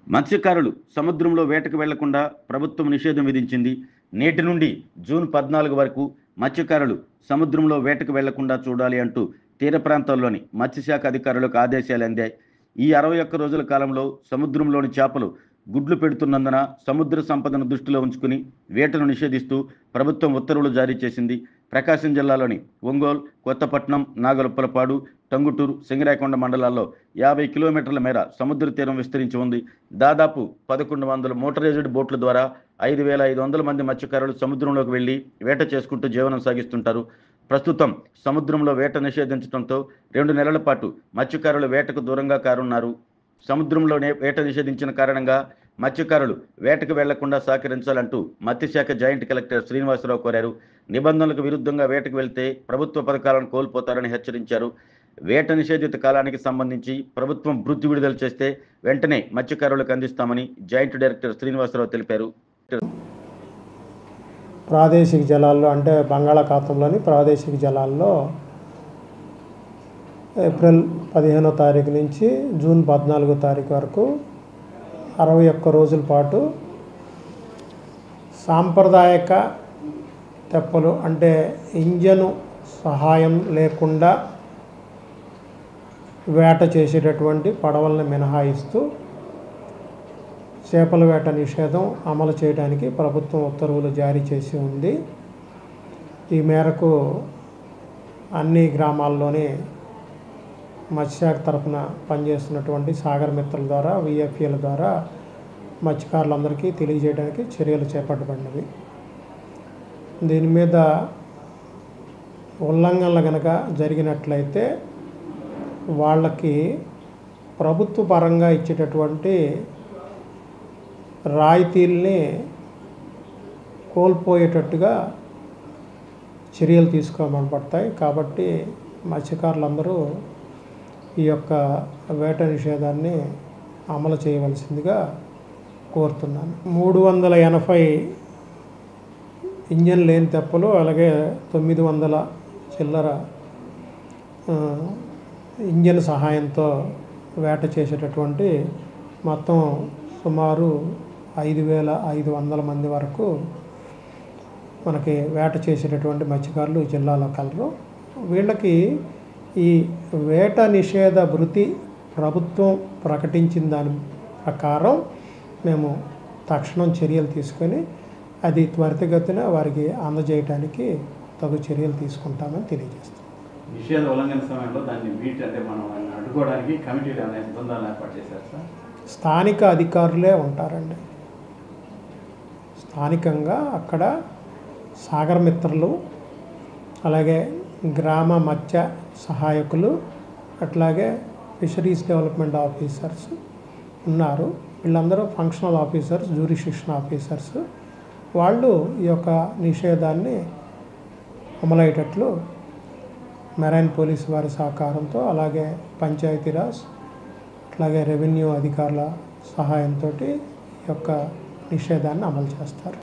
మత్స్యకారులు సముద్రంలో వేటకు వెళ్లకుండా ప్రభుత్వం నిషేధం విధించింది. నేటి నుండి జూన్ 14 వరకు మత్స్యకారులు సముద్రంలో వేటకు వెళ్లకుండా చూడాలి అంటూ తీర ప్రాంతాల్లోని మత్స్యశాఖ అధికారులకు ఆదేశాలు అందాయి. ఈ 61 రోజుల కాలంలో సముద్రంలోని చేపలు గుడ్లు పెడుతున్నందున సముద్ర సంపదను దృష్టిలో ఉంచుకుని వేటను నిషేధిస్తూ ప్రభుత్వం ఉత్తర్వులు జారీ చేసింది. ప్రకాశం జిల్లాలోని ఒంగోలు, కొత్తపట్నం, నాగలుప్పలపాడు, టంగుటూరు, సింగరాయకొండ మండలాల్లో 50 కిలోమీటర్ల మేర సముద్ర తీరం విస్తరించి ఉంది. దాదాపు 1100 మోటరైజ్డ్ బోట్ల ద్వారా 5500 మంది మత్స్యకారులు సముద్రంలోకి వెళ్లి వేట చేసుకుంటూ జీవనం సాగిస్తుంటారు. ప్రస్తుతం సముద్రంలో వేట నిషేధించడంతో 2 నెలల పాటు మత్స్యకారులు వేటకు దూరంగా కానున్నారు. సముద్రంలోనే వేట నిషేధించిన కారణంగా మత్స్యకారులు వేటకు వెళ్లకుండా సహకరించాలంటూ మత్స్యశాఖ జాయింట్ కలెక్టర్ శ్రీనివాసరావు కోరారు. నిబంధనలకు విరుద్ధంగా వేటకు వెళ్తే ప్రభుత్వ పథకాలను కోల్పోతారని హెచ్చరించారు. వేట నిషేధిత కాలానికి సంబంధించి ప్రభుత్వం భృతి విడుదల చేస్తే వెంటనే మత్స్యకారులకు అందిస్తామని జాయింట్ డైరెక్టర్ శ్రీనివాసరావు తెలిపారు. ప్రాదేశిక జలాల్లో అంటే బంగాళాఖాతంలోని ప్రాదేశిక జలాల్లో ఏప్రిల్ 15వ తారీఖు నుంచి జూన్ 14వ తారీఖు వరకు 61 రోజుల పాటు సాంప్రదాయక తెప్పలు అంటే ఇంజను సహాయం లేకుండా వేట చేసేటటువంటి పడవలను మినహాయిస్తూ చేపల వేట నిషేధం అమలు చేయడానికి ప్రభుత్వం ఉత్తర్వులు జారీ చేసి ఉంది. ఈ మేరకు అన్ని గ్రామాల్లోని మత్స్యశాఖ తరఫున పనిచేస్తున్నటువంటి సాగర్ మిత్రుల ద్వారా విఎఫ్ఏల ద్వారా మత్స్యకారులందరికీ తెలియజేయడానికి చర్యలు చేపట్టబడినవి. దీని మీద ఉల్లంఘనలు కనుక జరిగినట్లయితే వాళ్ళకి ప్రభుత్వ పరంగా ఇచ్చేటటువంటి రాయితీల్ని కోల్పోయేటట్టుగా చర్యలు తీసుకోమనబడతాయి. కాబట్టి మత్స్యకారులందరూ ఈ యొక్క వేట నిషేధాన్ని అమలు చేయవలసిందిగా కోరుతున్నాను. 380 ఇంజన్ లేని తెప్పలు అలాగే 900 చిల్లర ఇంజన్ సహాయంతో వేట చేసేటటువంటి మొత్తం సుమారు 5500 మంది వరకు మనకి వేట చేసేటటువంటి మత్స్యకారులు జిల్లాలో కలరు. వీళ్ళకి ఈ వేట నిషేధ భృతి ప్రభుత్వం ప్రకటించిన దాని ప్రకారం మేము తక్షణం చర్యలు తీసుకొని అది త్వరితగతిన వారికి అందజేయడానికి తగు చర్యలు తీసుకుంటామని తెలియజేస్తాం. నిషేధ ఉల్లంఘన సమయంలో దాన్ని అంటే మనం అడ్డుకోవడానికి కమిటీలు బృందాలను ఏర్పాటు చేశారు సార్. స్థానిక అధికారులే ఉంటారండి. స్థానికంగా అక్కడ సాగర మిత్రులు అలాగే గ్రామ మత్స్య సహాయకులు అట్లాగే ఫిషరీస్ డెవలప్మెంట్ ఆఫీసర్స్ ఉన్నారు. వీళ్ళందరూ ఫంక్షనల్ ఆఫీసర్స్, జ్యూరిస్డిక్షన్ ఆఫీసర్స్. వాళ్ళు ఈ యొక్క నిషేధాన్ని అమలయ్యేటట్లు మెరైన్ పోలీస్ వారి సహకారంతో అలాగే పంచాయతీరాజ్ అట్లాగే రెవెన్యూ అధికారుల సహాయంతో ఈ యొక్క నిషేధాన్ని అమలు చేస్తారు.